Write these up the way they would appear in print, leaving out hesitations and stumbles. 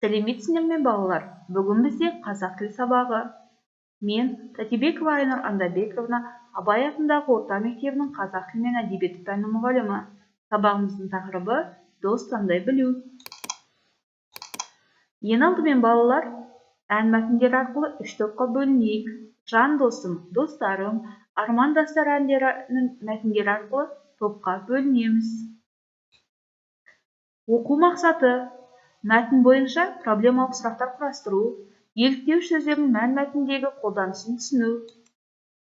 Сәлеметсіздер ме балалар? Бүгін бізде қазақ тілі сабағы. Мен Татибекова Айнұр Андабековна Абай атындағы орта мектебінің қазақ тілі мен әдебиеті пәні мұғалімі. Сабағымыздың тақырыбы дос таңдай білу. Ең алдымен балалар, ән мәтіндері арқылы үш топқа бөлінейік. Жан досым, достарым, армандастар әндерінің мәтіндері арқылы топқа бөлінеміз. Оқу мақсаты: мәтін бойынша проблемалық сұрақтар құрастыру, еліктеуіш сөздердің мәтіндегі қолданысын түсіну.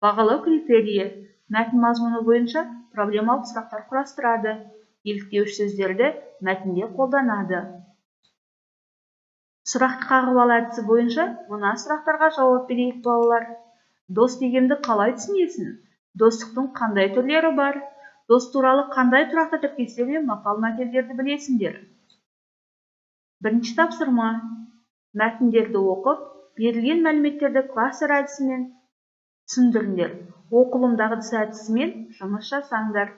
Бағалау критерийі: мәтін мазмұны бойынша проблемалық сұрақтар құрастырады, еліктеуіш сөздерді мәтінде қолданады. Сұрақты қағып ал әдісі бойынша мына сұрақтарға жауап берейік балалар. Дос дегенді қалай түсінесің? Достықтың қандай түрлері бар? Дос туралы қандай тұрақты тіркестер мен мақал-мәтелдерді білесіңдер? Бірінші тапсырма: мәтіндерді оқып, берілген мәліметтерді кластер әдісімен түсіндіріңдер. Оқылымдағы әдісімен жұмыс жасаңдар.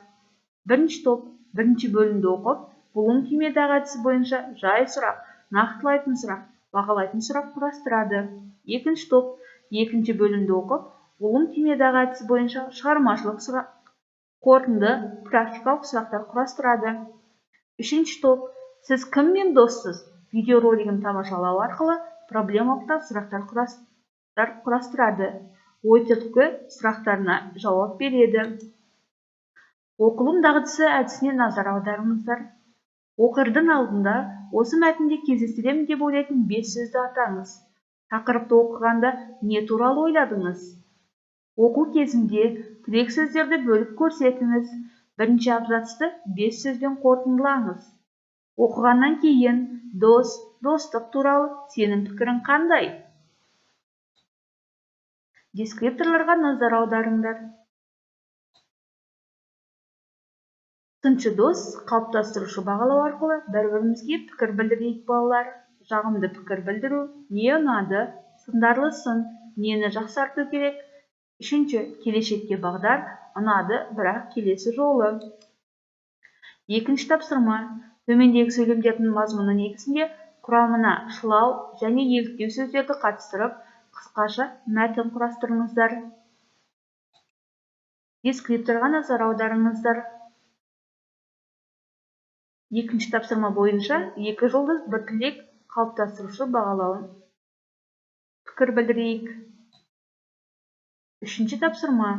Бірінші топ: бірінші бөлімді оқып, бұлың түймедегі әдісі бойынша жай сұрақ, нақтылайтын сұрақ, бағалайтын сұрақ құрастырады. Екінші топ: екінші бөлімді оқып, бұлың түймедегі әдісі бойынша шығармашылық сұрақ, қорытынды, практикалық сұрақтар құрастырады. Үшінші топ: сіз кіммен доссыз? Видеоролигін тамашалау арқылы проблемалық сұрақтар құрастырады. Ой-түрткі сұрақтарына жауап береді. Оқылым дағдысы әдісіне назар аударыңыздар. Оқырдың алдында осы мәтінде кездестіремін деп ойлайтын 5 сөзді атаңыз. Тақырыпты оқығанда не туралы ойладыңыз? Оқу кезінде тірек сөздерді бөліп көрсетіңіз. Бірінші абзацты 5 сөзбен қорытындылаңыз. Оқығаннан кейін дос, достық туралы сенің пікірің қандай? Дескрипторларға назар аударыңдар. Сыншы дос қалыптастырушы бағалау арқылы бір-бірімізге пікір білдірейік балалар. Жағымды пікір білдіру: не ұнады? Сындарлы сын: нені жақсарту керек? Үшінші: келешекке бағдар: ұнады, бірақ келесі жолы. Екінші тапсырма: төмендегі сөйлемдердің мазмұны негізінде құрамына шылау және еліктеу сөздерді қатыстырып, қысқаша мәтін құрастырыңыздар. Дескрипторға назар аударыңыздар. Екінші тапсырма бойынша 2 жұлдыз 1 тілек қалыптастырушы бағалауын пікір білдірейік. Үшінші тапсырма: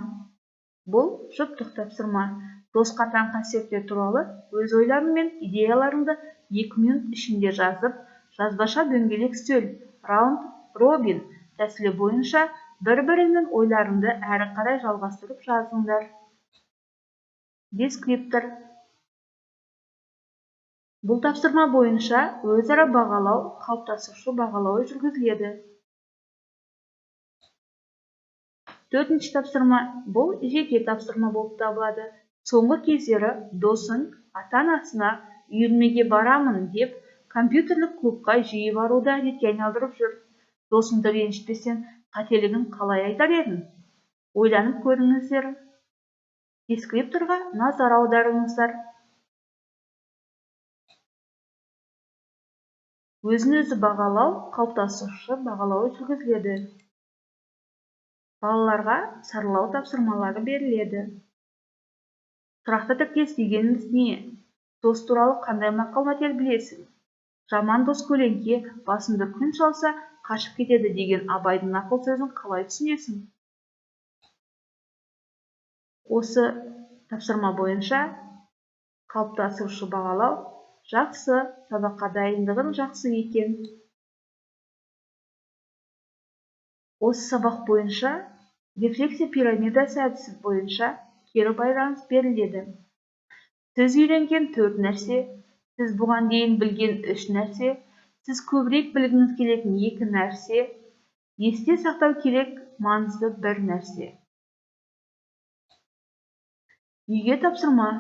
бұл жұптық тапсырма. Досқа тән қасиеттер туралы өз ойларың мен идеяларыңды 2 минут ішінде жазып, жазбаша дөңгелек үстел, раунд робин тәсілі бойынша бір-біріңнің ойларыңды әрі қарай жалғастырып жазыңдар. Дескриптор: бұл тапсырма бойынша өзара бағалау, қалыптастырушы бағалауы жүргізіледі. Төртінші тапсырма: бұл жеке тапсырма болып табылады. Соңғы кездері досың ата-анасына үйірмеге барамын деп компьютерлік клубқа жиі баруды әдетке айналдырып жүр. Досыңды ренжітпестен қателігін қалай айтар едің? Ойланып көріңіздер. Дескрипторға назар аударыңыздар. Өзін-өзі бағалау, қалыптастырушы бағалауы жүргізіледі. Балаларға саралау тапсырмалары беріледі. Сұрақты тіркес дегеніміз не? Дос туралы қандай мақал-мәтел білесің? Жаман дос көлеңке, басымды күн шалса, қашып кетеді деген Абайдың нақыл сөзін қалай түсінесің? Осы тапсырма бойынша қалыптастырушы бағалау: жақсы, сабаққа дайындығың жақсы екен. Осы сабақ бойынша рефлексия пирамидасы әдісі бойынша кері байланыс беріледі. Сіз үйренген 4 нәрсе, сіз бұған дейін білген 3 нәрсе, сіз көбірек білгіңіз келетін 2 нәрсе, есте сақтау керек маңызды 1 нәрсе. Үйге тапсырма: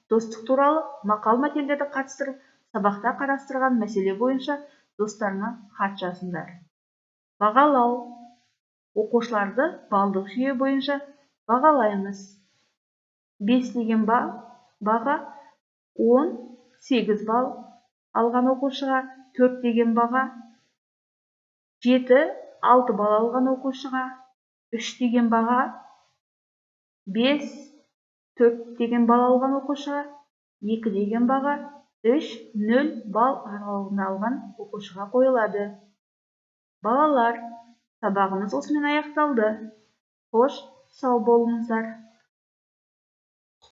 достық туралы мақал-мәтелдерді қатыстырып, сабақта қарастырған мәселе бойынша достарына хат жазыңдар. Бағалау: оқушыларды балдық жүйе бойынша бағалаймыз. 5 деген баға 10, 8 балл алған оқушыға, 4 деген баға 7-6 балл алған оқушыға 3 деген баға, 5-4 деген балл алған оқушыға 2 деген баға, 3-0 балл аралығында алған оқушыға қойылады. Балалар, сабағымыз осымен аяқталды. Қош, сау болыңыздар.